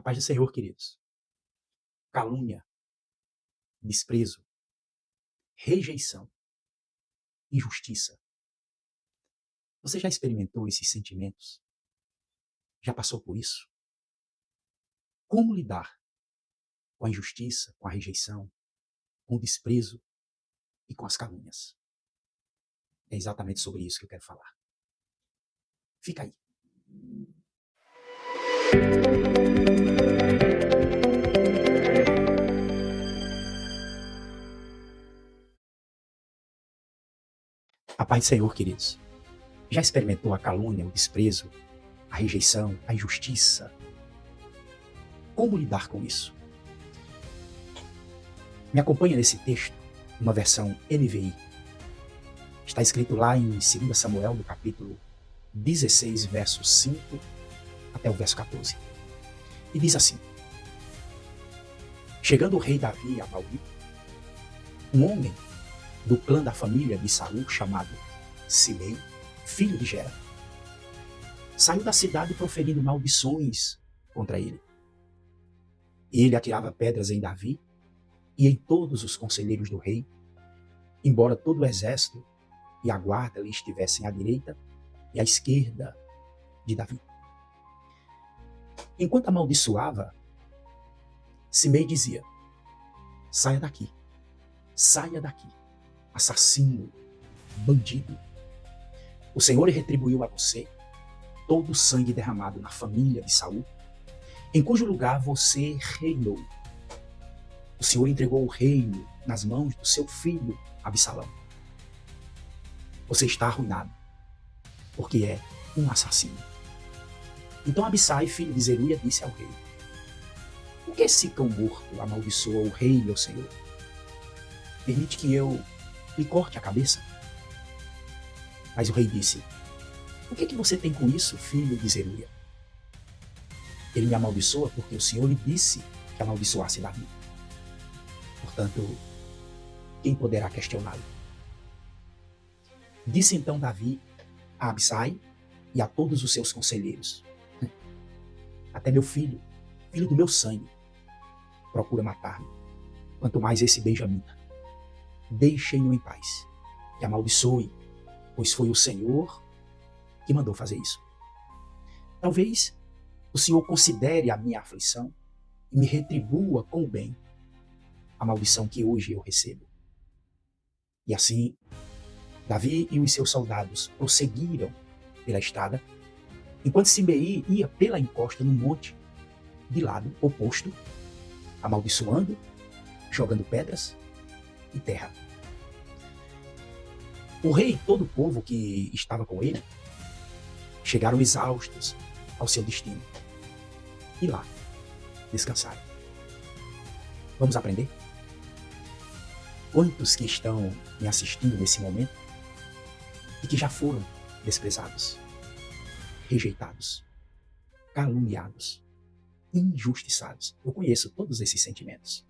A paz do Senhor, queridos. Calúnia, desprezo, rejeição, injustiça. Você já experimentou esses sentimentos? Já passou por isso? Como lidar com a injustiça, com a rejeição, com o desprezo e com as calúnias? É exatamente sobre isso que eu quero falar. Fica aí. A paz do Senhor, queridos. Já experimentou a calúnia, o desprezo, a rejeição, a injustiça? Como lidar com isso? Me acompanha nesse texto, uma versão NVI. Está escrito lá em 2 Samuel, no capítulo 16, verso 5 até o verso 14. E diz assim: Chegando o rei Davi a Baúl, um homem do clã da família de Saul, chamado Simei, filho de Gera, saiu da cidade proferindo maldições contra ele. Ele atirava pedras em Davi e em todos os conselheiros do rei, embora todo o exército e a guarda lhe estivessem à direita e à esquerda de Davi. Enquanto amaldiçoava, Simei dizia: saia daqui, assassino, bandido. O Senhor retribuiu a você todo o sangue derramado na família de Saul, em cujo lugar você reinou. O Senhor entregou o reino nas mãos do seu filho Absalão. Você está arruinado, porque é um assassino. Então Abissai, filho de Zeruia, disse ao rei: por que esse cão morto amaldiçoa o rei, meu senhor? Permite que eu lhe corte a cabeça? Mas o rei disse: o que você tem com isso, filho de Zeruia? Ele me amaldiçoa porque o Senhor lhe disse que amaldiçoasse Davi. Portanto, quem poderá questioná-lo? Disse então Davi a Abissai e a todos os seus conselheiros: até meu filho, filho do meu sangue, procura matar-me, quanto mais esse benjamita. Deixem-no em paz, que amaldiçoe, pois foi o Senhor que mandou fazer isso. Talvez o Senhor considere a minha aflição e me retribua com o bem a maldição que hoje eu recebo. E assim, Davi e os seus soldados prosseguiram pela estrada, enquanto Simei ia pela encosta no monte, de lado oposto, amaldiçoando, jogando pedras e terra. O rei e todo o povo que estava com ele chegaram exaustos ao seu destino e lá descansaram. Vamos aprender? Quantos que estão me assistindo nesse momento e que já foram desprezados, rejeitados, caluniados, injustiçados? Eu conheço todos esses sentimentos.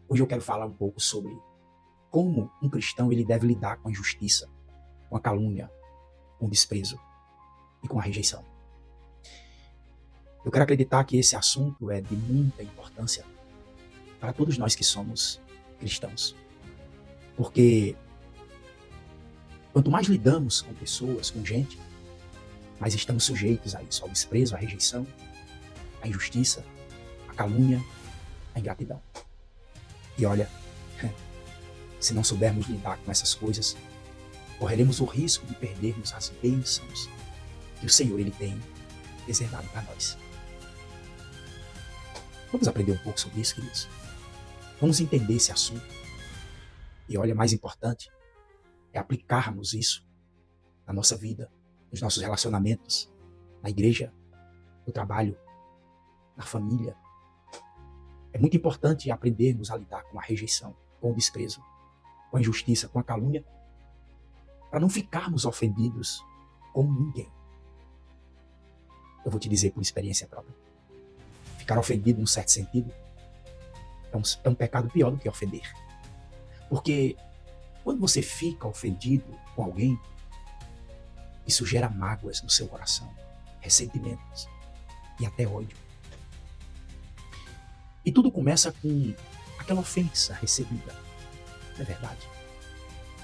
Hoje eu quero falar um pouco sobre como um cristão ele deve lidar com a injustiça, com a calúnia, com o desprezo e com a rejeição. Eu quero acreditar que esse assunto é de muita importância para todos nós que somos cristãos. Porque quanto mais lidamos com pessoas, com gente, mais estamos sujeitos a isso, ao desprezo, à rejeição, à injustiça, à calúnia, à ingratidão. E olha, se não soubermos lidar com essas coisas, correremos o risco de perdermos as bênçãos que o Senhor ele tem reservado para nós. Vamos aprender um pouco sobre isso, queridos? Vamos entender esse assunto. E olha, mais importante é aplicarmos isso na nossa vida, nos nossos relacionamentos, na igreja, no trabalho, na família. É muito importante aprendermos a lidar com a rejeição, com o desprezo, com a injustiça, com a calúnia, para não ficarmos ofendidos com ninguém. Eu vou te dizer por experiência própria. Ficar ofendido, num certo sentido, é um pecado pior do que ofender. Porque quando você fica ofendido com alguém, isso gera mágoas no seu coração, ressentimentos e até ódio. E tudo começa com aquela ofensa recebida. Não é verdade?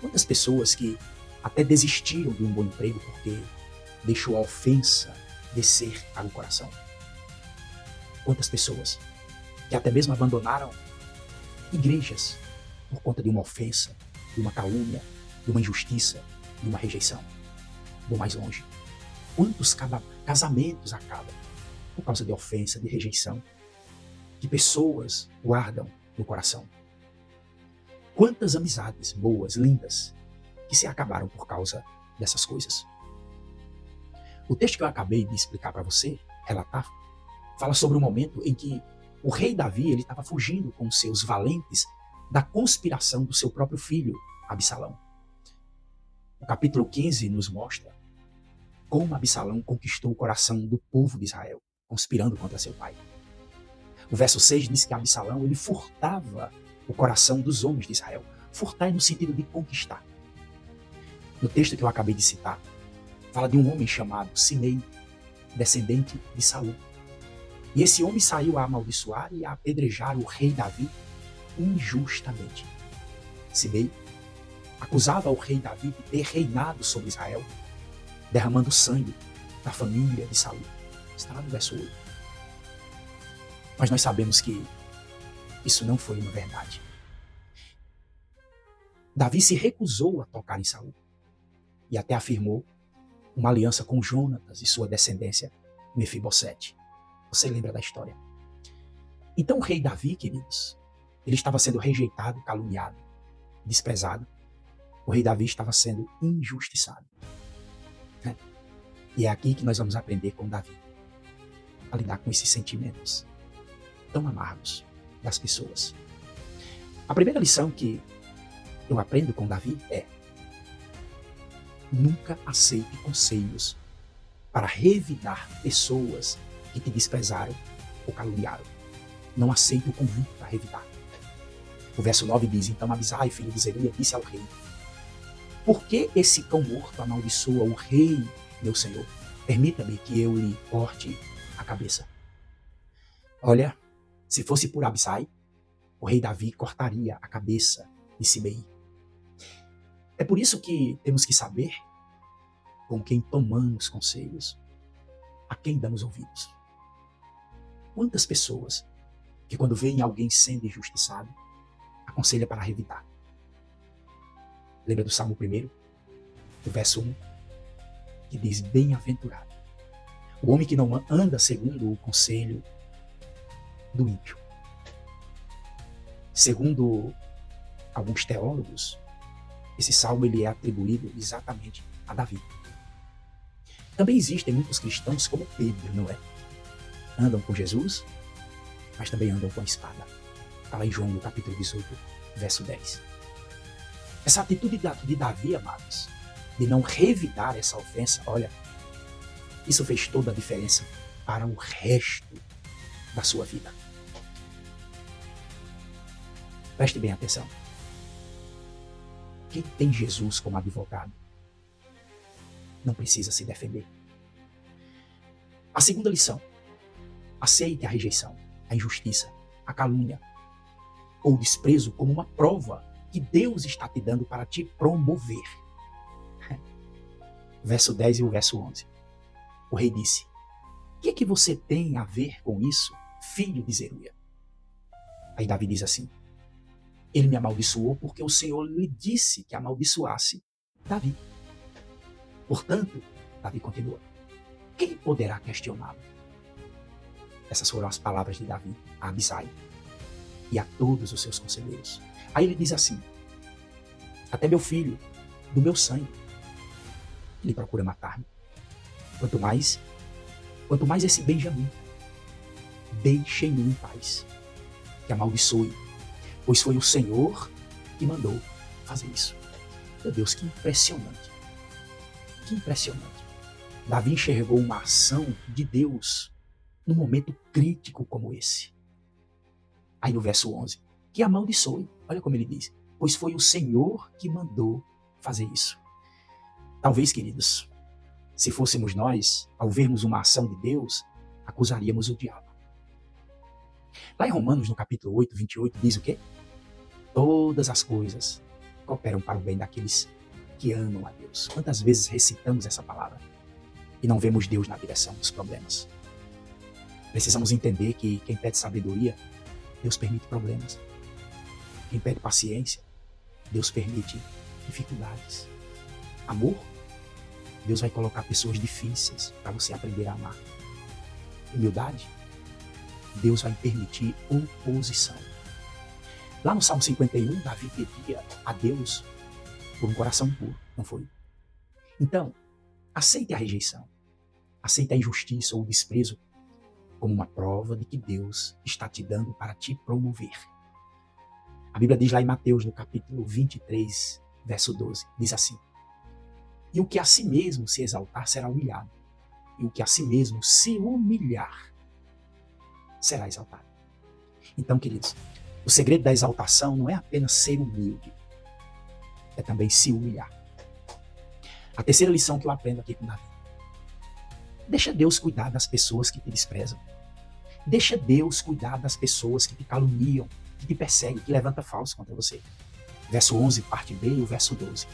Quantas pessoas que até desistiram de um bom emprego porque deixou a ofensa descer para o coração? Quantas pessoas que até mesmo abandonaram igrejas por conta de uma ofensa, de uma calúnia, de uma injustiça, de uma rejeição? Vou mais longe. Quantos casamentos acabam por causa de ofensa, de rejeição, que pessoas guardam no coração? Quantas amizades boas, lindas, que se acabaram por causa dessas coisas? O texto que eu acabei de explicar para você, relatar, fala sobre o momento em que o rei Davi ele estava fugindo com seus valentes da conspiração do seu próprio filho, Absalão. O capítulo 15 nos mostra como Absalão conquistou o coração do povo de Israel, conspirando contra seu pai. O verso 6 diz que Absalão ele furtava o coração dos homens de Israel. Furtar no sentido de conquistar. No texto que eu acabei de citar, fala de um homem chamado Simei, descendente de Saul. E esse homem saiu a amaldiçoar e a apedrejar o rei Davi injustamente. Simei acusava o rei Davi de ter reinado sobre Israel, derramando sangue da família de Saul. Está lá no verso 8. Mas nós sabemos que isso não foi uma verdade. Davi se recusou a tocar em Saul e até afirmou uma aliança com Jonatas e sua descendência, Mefibosete. Você lembra da história? Então o rei Davi, queridos, ele estava sendo rejeitado, caluniado, desprezado. O rei Davi estava sendo injustiçado. E é aqui que nós vamos aprender com Davi a lidar com esses sentimentos tão amargos das pessoas. A primeira lição que eu aprendo com Davi é: nunca aceite conselhos para revidar pessoas que te desprezaram ou caluniaram. Não aceite o convite para revidar. O verso 9 diz: então Abisai, filho de Zeruia, disse ao rei: por que esse cão morto amaldiçoa o rei, meu senhor? Permita-me que eu lhe corte a cabeça. Olha, se fosse por Abisai, o rei Davi cortaria a cabeça de Simei. É por isso que temos que saber com quem tomamos conselhos, a quem damos ouvidos. Quantas pessoas que quando veem alguém sendo injustiçado, aconselha para revidar. Lembra do Salmo 1, do verso 1, que diz: bem-aventurado o homem que não anda segundo o conselho do ímpio. Segundo alguns teólogos, esse salmo ele é atribuído exatamente a Davi. Também existem muitos cristãos como Pedro, não é? Andam com Jesus, mas também andam com a espada. Está lá em João, no capítulo 18, verso 10. Essa atitude de Davi, amados, de não revidar essa ofensa, olha, isso fez toda a diferença para o resto da sua vida. Preste bem atenção. Quem tem Jesus como advogado não precisa se defender. A segunda lição: aceite a rejeição, a injustiça, a calúnia ou o desprezo como uma prova que Deus está te dando para te promover. Verso 10 e o verso 11. O rei disse: o que é que você tem a ver com isso, filho de Zeruia? Aí Davi diz assim: ele me amaldiçoou porque o Senhor lhe disse que amaldiçoasse Davi. Portanto, Davi continua: quem poderá questioná-lo? Essas foram as palavras de Davi a Abisai e a todos os seus conselheiros. Aí ele diz assim: até meu filho, do meu sangue, ele procura matar-me. Quanto mais esse Benjamim, deixem-me em paz, que amaldiçoe, pois foi o Senhor que mandou fazer isso. Meu Deus, que impressionante. Que impressionante. Davi enxergou uma ação de Deus num momento crítico como esse. Aí no verso 11, que amaldiçoe, olha como ele diz, pois foi o Senhor que mandou fazer isso. Talvez, queridos, se fôssemos nós, ao vermos uma ação de Deus, acusaríamos o diabo. Lá em Romanos, no capítulo 8, 28, diz o quê? Todas as coisas cooperam para o bem daqueles que amam a Deus. Quantas vezes recitamos essa palavra e não vemos Deus na direção dos problemas? Precisamos entender que quem pede sabedoria, Deus permite problemas. Quem pede paciência, Deus permite dificuldades. Amor, Deus vai colocar pessoas difíceis para você aprender a amar. Humildade, Deus vai permitir oposição. Lá no Salmo 51, Davi pedia a Deus por um coração puro, não foi? Então, aceite a rejeição, aceite a injustiça ou o desprezo como uma prova de que Deus está te dando para te promover. A Bíblia diz lá em Mateus, no capítulo 23, verso 12, diz assim: e o que a si mesmo se exaltar será humilhado, e o que a si mesmo se humilhar será exaltado. Então, queridos, o segredo da exaltação não é apenas ser humilde, é também se humilhar. A terceira lição que eu aprendo aqui com Davi: deixa Deus cuidar das pessoas que te desprezam. Deixa Deus cuidar das pessoas que te caluniam, que te perseguem, que levantam falso contra você. Verso 11, parte B, e o verso 12.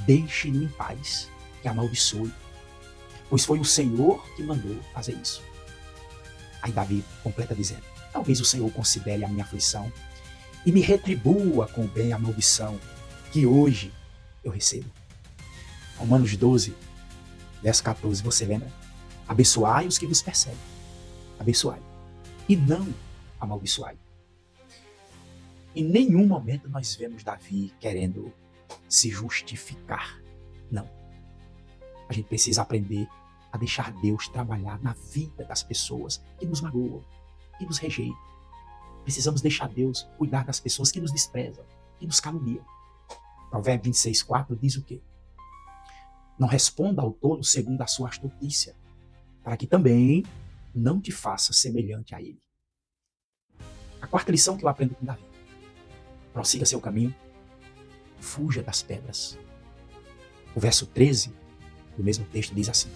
Deixe-no em paz, que amaldiçoe, pois foi o Senhor que mandou fazer isso. Aí Davi completa dizendo: talvez o Senhor considere a minha aflição e me retribua com o bem a maldição que hoje eu recebo. Romanos 12, verso 14, você lembra? Abençoai os que vos perseguem, abençoai, e não amaldiçoai. Em nenhum momento nós vemos Davi querendo se justificar. Não. A gente precisa aprender a deixar Deus trabalhar na vida das pessoas que nos magoam, que nos rejeitam. Precisamos deixar Deus cuidar das pessoas que nos desprezam, que nos caluniam. Provérbios 26, 4 diz o quê? Não responda ao tolo segundo a sua astutícia, para que também não te faça semelhante a ele. A quarta lição que eu aprendo com Davi: prossiga seu caminho, fuja das pedras. O verso 13 do mesmo texto diz assim: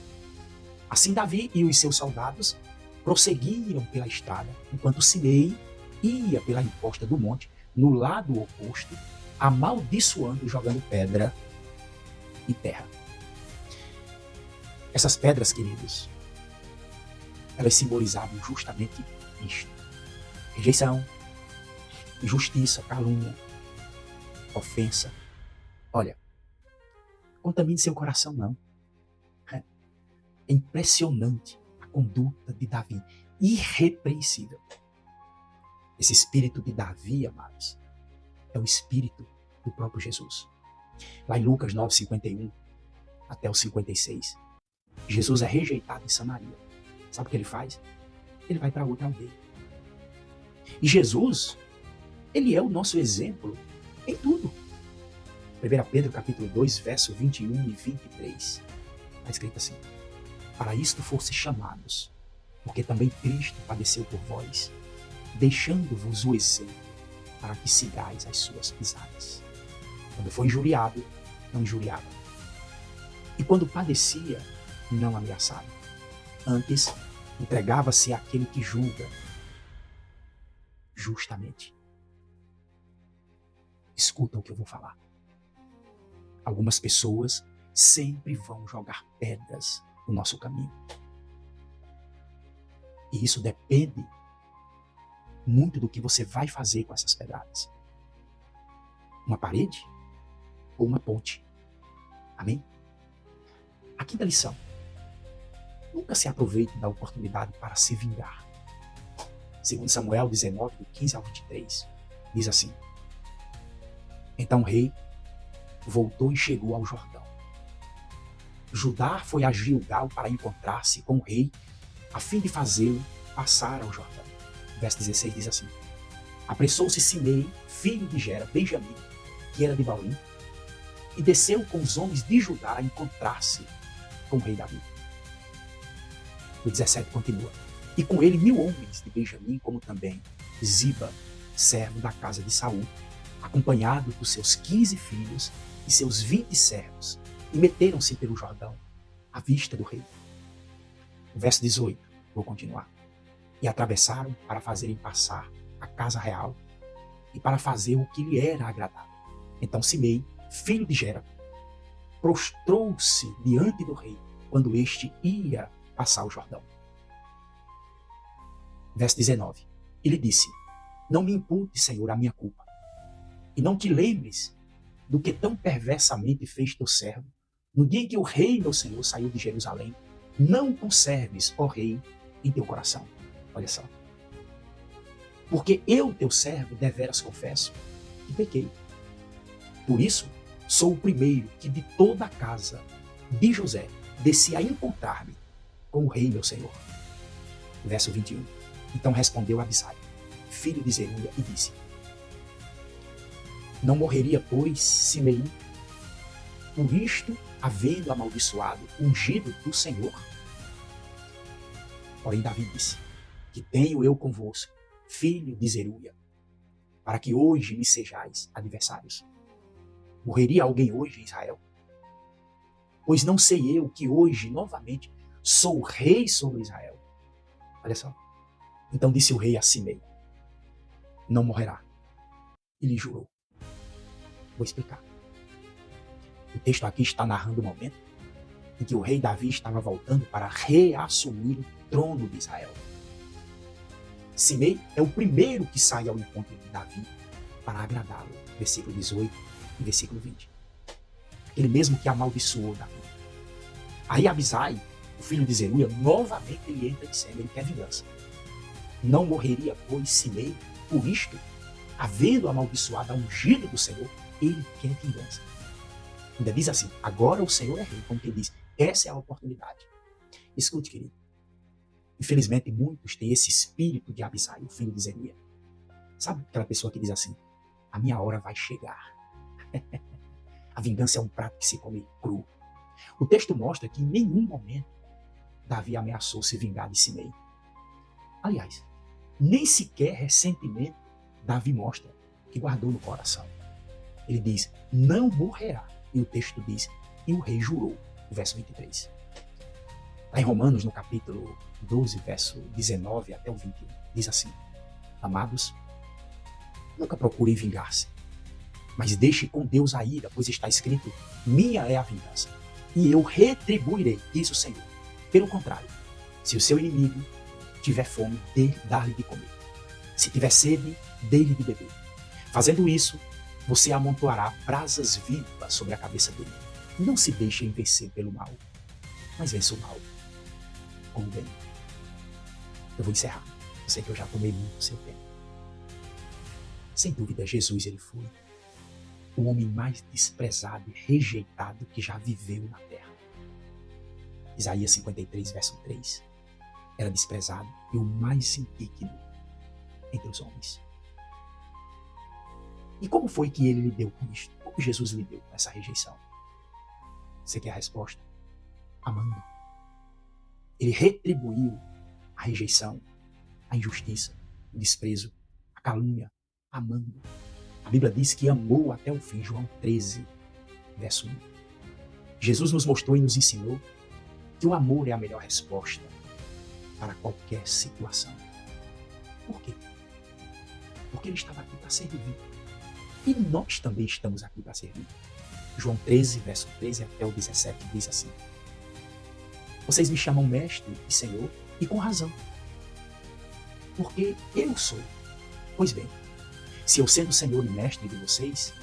assim Davi e os seus soldados prosseguiram pela estrada, enquanto Simei ia pela encosta do monte, no lado oposto, amaldiçoando e jogando pedra e terra. Essas pedras, queridos, elas simbolizavam justamente isto: rejeição, injustiça, calúnia, ofensa. Olha, contamine seu coração não. É impressionante a conduta de Davi, irrepreensível. Esse espírito de Davi, amados, é o espírito do próprio Jesus. Lá em Lucas 9, 51 até o 56, Jesus é rejeitado em Samaria. Sabe o que ele faz? Ele vai para outra aldeia. E Jesus, ele é o nosso exemplo em tudo. 1 Pedro capítulo 2, verso 21 e 23. Está escrito assim: para isto fosse chamados, porque também Cristo padeceu por vós, deixando-vos o exemplo, para que sigais as suas pisadas. Quando foi injuriado, não injuriava. E quando padecia, não ameaçava. Antes, entregava-se àquele que julga justamente. Escuta o que eu vou falar. Algumas pessoas sempre vão jogar pedras no nosso caminho. E isso depende muito do que você vai fazer com essas pedradas. Uma parede ou uma ponte. Amém? A quinta lição: nunca se aproveite da oportunidade para se vingar. Segundo Samuel 19, do 15 ao 23, diz assim: então o rei voltou e chegou ao Jordão. Judá foi a Gilgal para encontrar-se com o rei, a fim de fazê-lo passar ao Jordão. Verso 16 diz assim: apressou-se Simei, filho de Gera, Benjamim, que era de Baurim, e desceu com os homens de Judá a encontrar-se com o rei Davi. O 17 continua: e com ele 1000 homens de Benjamim, como também Ziba, servo da casa de Saul, acompanhado dos seus 15 filhos e seus 20 servos, e meteram-se pelo Jordão, à vista do rei. O verso 18, vou continuar. e atravessaram para fazerem passar a casa real e para fazer o que lhe era agradável. Então Simei, filho de Gera, prostrou-se diante do rei quando este ia passar o Jordão. Verso 19. Ele disse: não me impute, Senhor, a minha culpa, e não te lembres do que tão perversamente fez teu servo no dia em que o rei, meu Senhor, saiu de Jerusalém. Não conserves, ó rei, em teu coração. Olha só. Porque eu, teu servo, deveras confesso que pequei. Por isso, sou o primeiro que de toda a casa de José desci a encontrar-me com o rei, meu Senhor. Verso 21. Então respondeu Abisai, filho de Zeruia, e disse: não morreria, pois, Simei, por isto, havendo amaldiçoado, ungido do Senhor? Porém Davi disse: que tenho eu convosco, filho de Zeruia, para que hoje me sejais adversários. Morreria alguém hoje em Israel? Pois não sei eu que hoje, novamente, sou rei sobre Israel. Olha só. Então disse o rei a Simei: não morrerá. E lhe jurou. Vou explicar. O texto aqui está narrando o momento em que o rei Davi estava voltando para reassumir o trono de Israel. Simei é o primeiro que sai ao encontro de Davi para agradá-lo. Versículo 18 e versículo 20. Aquele mesmo que amaldiçoou Davi. Aí Abisai, o filho de Zeruia, novamente ele entra em cena, ele quer vingança. Não morreria, pois, Simei, por isto, havendo amaldiçoado a ungido do Senhor, ele quer vingança. Ainda diz assim: agora o Senhor é rei, como quem diz, essa é a oportunidade. Escute, querido. Infelizmente, muitos têm esse espírito de Abisai, o filho de Zeruia. Sabe aquela pessoa que diz assim: a minha hora vai chegar. A vingança é um prato que se come cru. O texto mostra que em nenhum momento Davi ameaçou se vingar de Simei. Aliás, nem sequer ressentimento Davi mostra que guardou no coração. Ele diz: não morrerá. E o texto diz: e o rei jurou. Verso 23. Lá em Romanos, no capítulo 12, verso 19 até o 21, diz assim: amados, nunca procurem vingar-se, mas deixe com Deus a ira, pois está escrito: minha é a vingança, e eu retribuirei, diz o Senhor. Pelo contrário, se o seu inimigo tiver fome, dá-lhe de comer. Se tiver sede, dê-lhe de beber. Fazendo isso, você amontoará brasas vivas sobre a cabeça dele. Não se deixe vencer pelo mal, mas vença o mal com o bem. Eu vou encerrar. Eu sei que eu já tomei muito seu tempo. Sem dúvida, Jesus ele foi o homem mais desprezado e rejeitado que já viveu na terra. Isaías 53, verso 3. Era desprezado e o mais indigno entre os homens. E como foi que ele lidou com isso? Como Jesus lidou com essa rejeição? Você quer a resposta? Amando. Ele retribuiu a rejeição, a injustiça, o desprezo, a calúnia, amando. A Bíblia diz que amou até o fim, João 13, verso 1. Jesus nos mostrou e nos ensinou que o amor é a melhor resposta para qualquer situação. Por quê? Porque ele estava aqui para servir. E nós também estamos aqui para servir. João 13, verso 13 até o 17 diz assim: vocês me chamam mestre e senhor, e com razão, porque eu sou. Pois bem, se eu sendo senhor e mestre de vocês,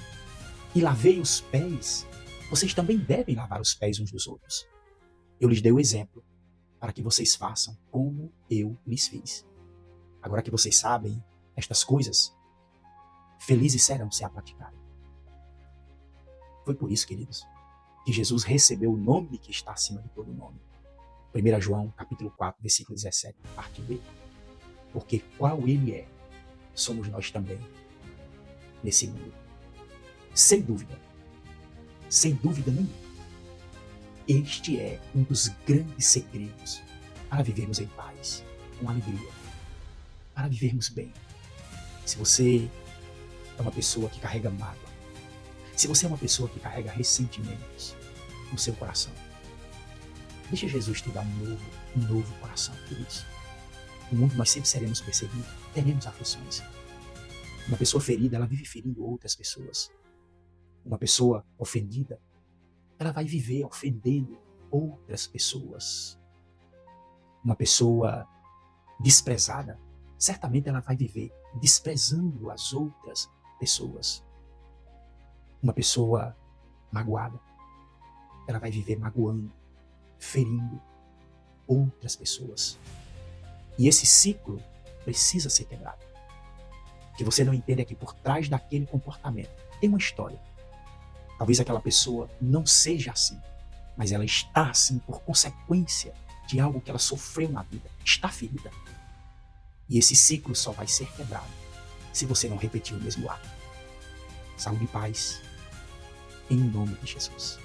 e lavei os pés, vocês também devem lavar os pés uns dos outros. Eu lhes dei o exemplo, para que vocês façam como eu lhes fiz. Agora que vocês sabem estas coisas, felizes serão se a praticarem. Foi por isso, queridos, que Jesus recebeu o nome que está acima de todo nome. 1 João, capítulo 4, versículo 17, parte B. Porque qual ele é, somos nós também nesse mundo. Sem dúvida nenhuma, este é um dos grandes segredos para vivermos em paz, com alegria, para vivermos bem. Se você é uma pessoa que carrega mágoa, se você é uma pessoa que carrega ressentimentos no seu coração, deixa Jesus te dar um novo coração, queridos. No mundo nós sempre seremos perseguidos, teremos aflições. Uma pessoa ferida, ela vive ferindo outras pessoas. Uma pessoa ofendida, ela vai viver ofendendo outras pessoas. Uma pessoa desprezada, certamente ela vai viver desprezando as outras pessoas. Uma pessoa magoada, ela vai viver magoando, ferindo outras pessoas. E esse ciclo precisa ser quebrado. O que você não entende é que por trás daquele comportamento tem uma história. Talvez aquela pessoa não seja assim, mas ela está assim por consequência de algo que ela sofreu na vida, está ferida. E esse ciclo só vai ser quebrado se você não repetir o mesmo ato. Saúde e paz, em nome de Jesus.